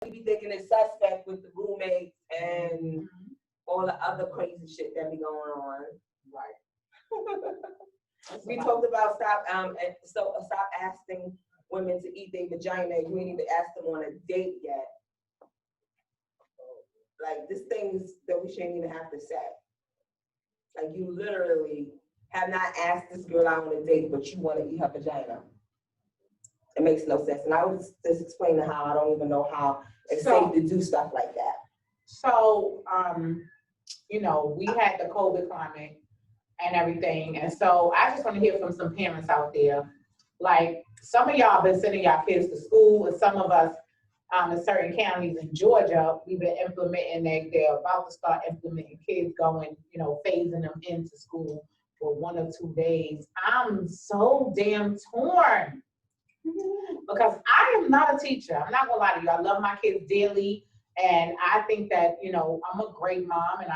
we be thinking it's suspect with the roommates and all the other crazy shit that be going on. Right. We talked about stop asking women to eat their vagina. You ain't even asked them on a date yet. Like, this things that we shouldn't even have to say. Like, you literally have not asked this girl out on a date, but you want to eat her vagina. It makes no sense. And I was just explaining how I don't even know how it's safe to do stuff like that. So, you know, we had the COVID climate and everything. And so I just want to hear from some parents out there. Like, some of y'all been sending y'all kids to school, and some of us in certain counties in Georgia, we've been implementing, they're about to start implementing kids going, you know, phasing them into school for 1 or 2 days. I'm so damn torn because I am not a teacher. I'm not gonna lie to you. I love my kids dearly. And I think that, you know, I'm a great mom, and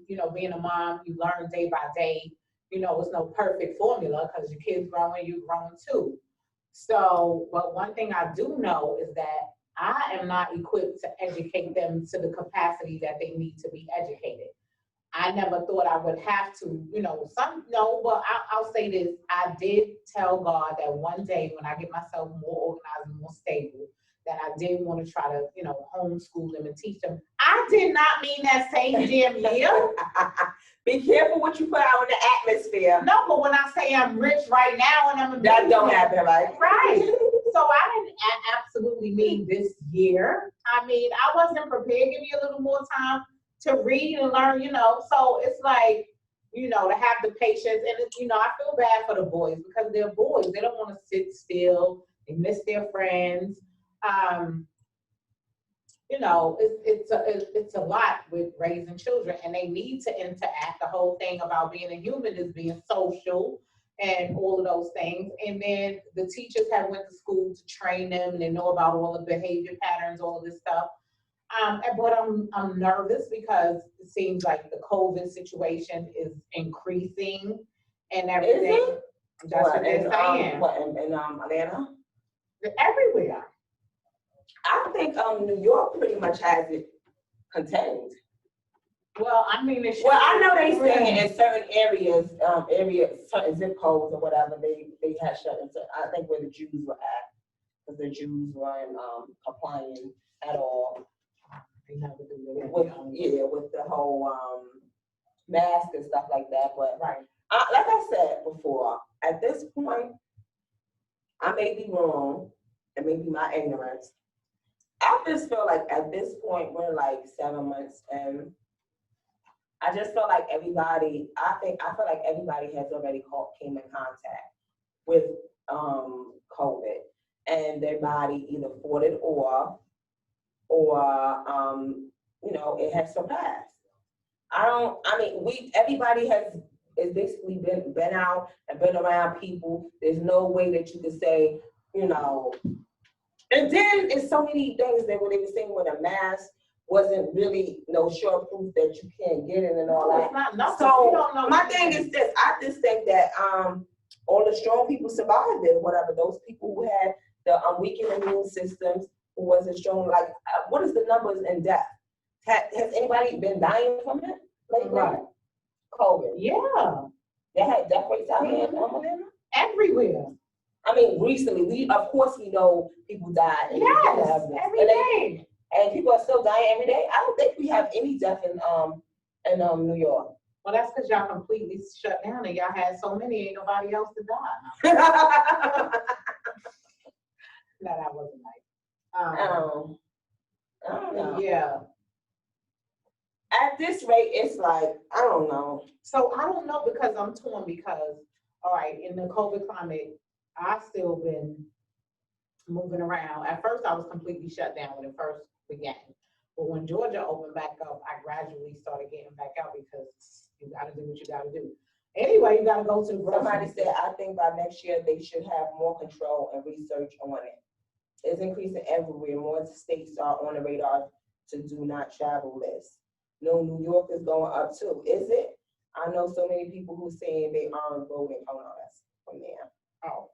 you know, being a mom, you learn day by day. You know, it's no perfect formula because your kids growing, you growing too. So, but one thing I do know is that I am not equipped to educate them to the capacity that they need to be educated. I never thought I would have to, you know, but I'll say this. I did tell God that one day when I get myself more organized and more stable, that I did want to try to, you know, homeschool them and teach them. I did not mean that same damn year. Be careful what you put out in the atmosphere. No, but when I say I'm rich right now and I'm a that don't happen, right? Right. So I didn't absolutely mean this year. I mean, I wasn't prepared. Give me a little more time to read and learn, you know. So it's like, you know, to have the patience. And, you know, I feel bad for the boys because they're boys. They don't want to sit still. They miss their friends. You know, it's a lot with raising children, and they need to interact. The whole thing about being a human is being social and all of those things. And then the teachers have went to school to train them, and they know about all the behavior patterns, all of this stuff. But I'm nervous because it seems like the COVID situation is increasing and everything. That's what they're saying. In Atlanta? Everywhere. I think New York pretty much has it contained. Well, I mean, well, I know they saying in certain areas, certain zip codes or whatever, they had shut into. I think where the Jews were at, because the Jews weren't complying at all. They never do with the whole mask and stuff like that. But right, like I said before, at this point, I may be wrong, and maybe my ignorance. I just feel like at this point we're like 7 months in. I just feel like everybody. I feel like everybody has already came in contact with COVID, and their body either fought it off, or you know, it has surpassed. Everybody is basically been out and been around people. There's no way that you could say, you know. And then it's so many things that when they were saying with a mask wasn't really no sure proof that you can't get it and all that. So my thing is this: I just think that all the strong people survived it. Whatever, those people who had the weakened immune systems, who wasn't strong. Like, what is the numbers in death? Has anybody been dying from it lately? Right. COVID. Yeah. They had death rates out here everywhere. I mean, recently, of course we know people died. Yes, every day. And people are still dying every day. I don't think we have any death in New York. Well, that's because y'all completely shut down and y'all had so many, ain't nobody else to die. No, that wasn't nice. I don't know. Yeah. At this rate, it's like, I don't know. So I don't know because I'm torn because, all right, in the COVID climate, I've still been moving around. At first, I was completely shut down when it first began. But when Georgia opened back up, I gradually started getting back out because you got to do what you got to do. Anyway, you got to go to the grocery. Somebody said, I think by next year, they should have more control and research on it. It's increasing everywhere. More states are on the radar to do not travel list. No, New York is going up too. Is it? I know so many people who saying they aren't voting. Hold on, that's from there. Oh.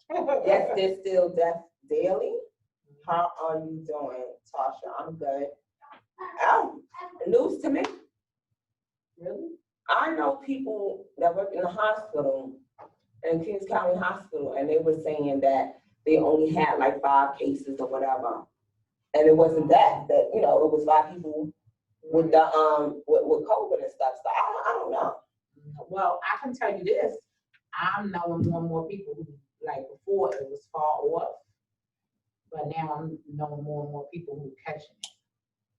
Yes, there's still death daily. How are you doing, Tasha? I'm good. Oh, news to me. Really? I know people that work in the hospital, in Kings County Hospital, and they were saying that they only had like 5 cases or whatever. And it wasn't that it was 5 people with the with COVID and stuff. So I don't know. Well, I can tell you this. I'm knowing more and more people who, like before, it was far off, but now I'm knowing more and more people who are catching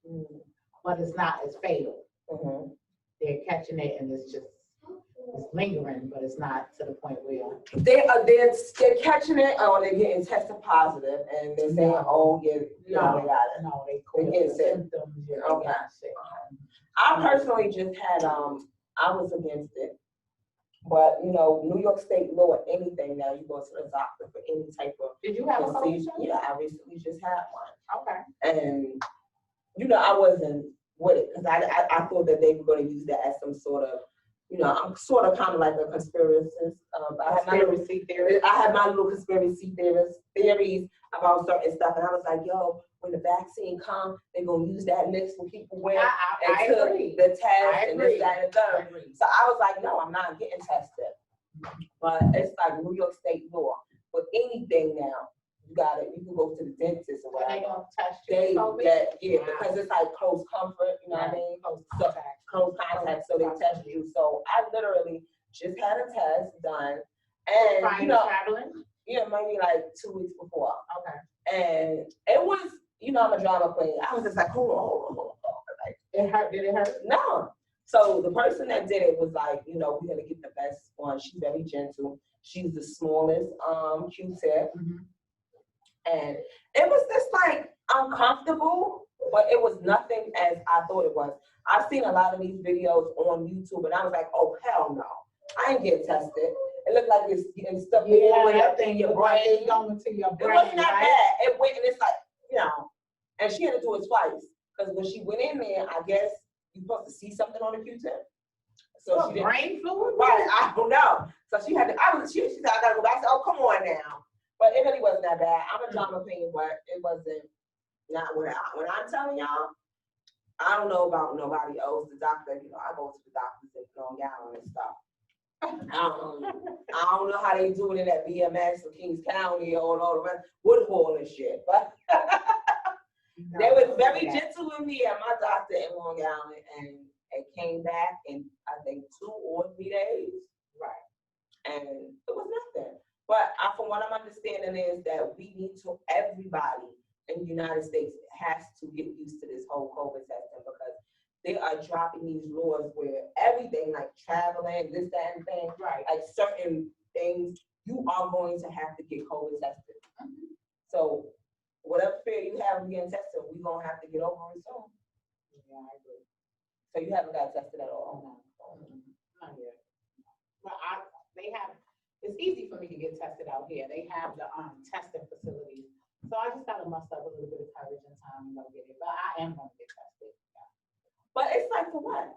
it. But it's not as fatal. Mm-hmm. They're catching it, and it's lingering, but it's not to the point where they're catching it, or they're getting tested positive, and they're saying, "Oh, yeah, they got it." No, they get symptoms. Okay. I personally just had I was against it. But New York State law, anything now, you go to the doctor for any type of. Did you have a procedure? Yeah, I recently just had one. Okay. And I wasn't with it because I thought that they were going to use that as some sort of, I'm sort of kind of like a conspiracist. Conspiracy theory. I had my little conspiracy theories about certain stuff, and I was like, yo, when the vaccine comes, they're gonna use that list when people went I and took agree. the test I and agree. this, that, and the third. So I was like, no, I'm not getting tested. But it's like New York State law. With anything now, you can go to the dentist or whatever. They gonna test you. Because it's like close comfort, you know what I mean? Close contact, so they test you. So I literally just had a test done, and traveling? Yeah, maybe like 2 weeks before. Okay. And it was, I'm a drama queen. I was just like, hold on. Like, it hurt? Did it hurt? No. So the person that did it was like, we're gonna get the best one. She's very gentle. She's the smallest Q-tip. Mm-hmm. And it was just like uncomfortable, but it was nothing as I thought it was. I've seen a lot of these videos on YouTube, and I was like, oh, hell no. I ain't getting tested. It looked like it's getting stuck all the way up in your brain. It's going to your brain. It wasn't that bad. It went, and it's like, and she had to do it twice. Because when she went in there, I guess you're supposed to see something on the Q-tip. So she brain fluid? Right, I don't know. So she had to, she said, I gotta go back. I said, oh, come on now. But it really wasn't that bad. I'm a drama queen, but it wasn't, not when I'm telling y'all, I don't know about nobody else. The doctor, I go to the doctors in Long Island and stuff. I don't know how they do it in that BMX or Kings County or all the rest, Woodhall and shit. But they were very gentle with me at my doctor in Long Island, and it came back in I think 2 or 3 days. Right. And it was nothing. But from what I'm understanding is that everybody in the United States has to get used to this whole COVID testing, because they are dropping these laws where everything, like traveling, this, that, and thing, right, like certain things, you are going to have to get COVID tested. Mm-hmm. So whatever fear you have of getting tested, we're going to have to get over it soon. Yeah, I agree. So you haven't got tested at all? No. Not yet. But it's easy for me to get tested out here. They have the testing facilities. So I just got to muster up a little bit of courage and time and go get it. But I am going to get tested. Yeah. But it's like for what?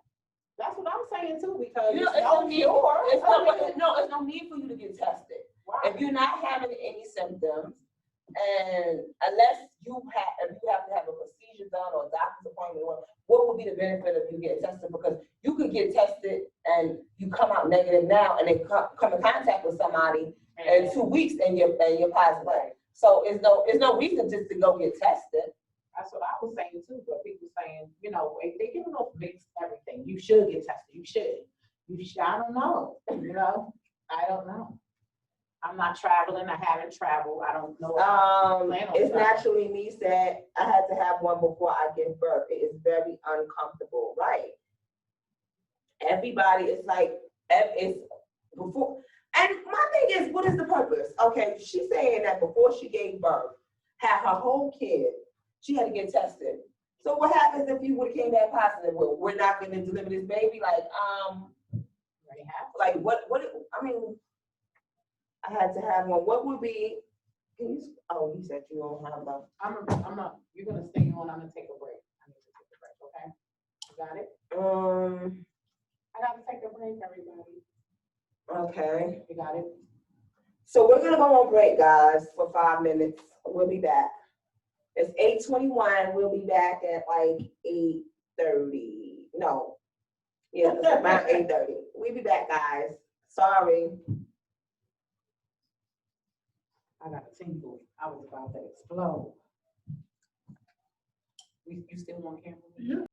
That's what I'm saying too, because it's no need for you to get tested. Wow. If you're not having any symptoms, and unless if you have to have a procedure done or a doctor's appointment, what would be the benefit of you getting tested? Because you could get tested and you come out negative now, and then come in contact with somebody in 2 weeks, and you're positive. So it's no reason just to go get tested. That's what I was saying too, but people saying, they giving us mixed everything. You should get tested. You should. I don't know. I don't know. I'm not traveling. I haven't traveled. I don't know. It's naturally me said I had to have one before I give birth. It is very uncomfortable, right? Everybody is like, it's before. And my thing is, what is the purpose? Okay, she's saying that before she gave birth, had her whole kid, she had to get tested. So what happens if you would have came back positive? Well, we're not going to deliver this baby? I had to have one. What would be, you said you don't have them. You're going to stay on. I'm going to take a break. I need to take a break, okay? You got it? I got to take a break, everybody. Okay. You got it? So we're going to go on break, guys, for 5 minutes. We'll be back. It's 8:21. We'll be back at like 8:30. No. Yeah, it's about 8:30. We'll be back, guys. Sorry. I got a tingle. I was about to explode. You still on camera? Yeah.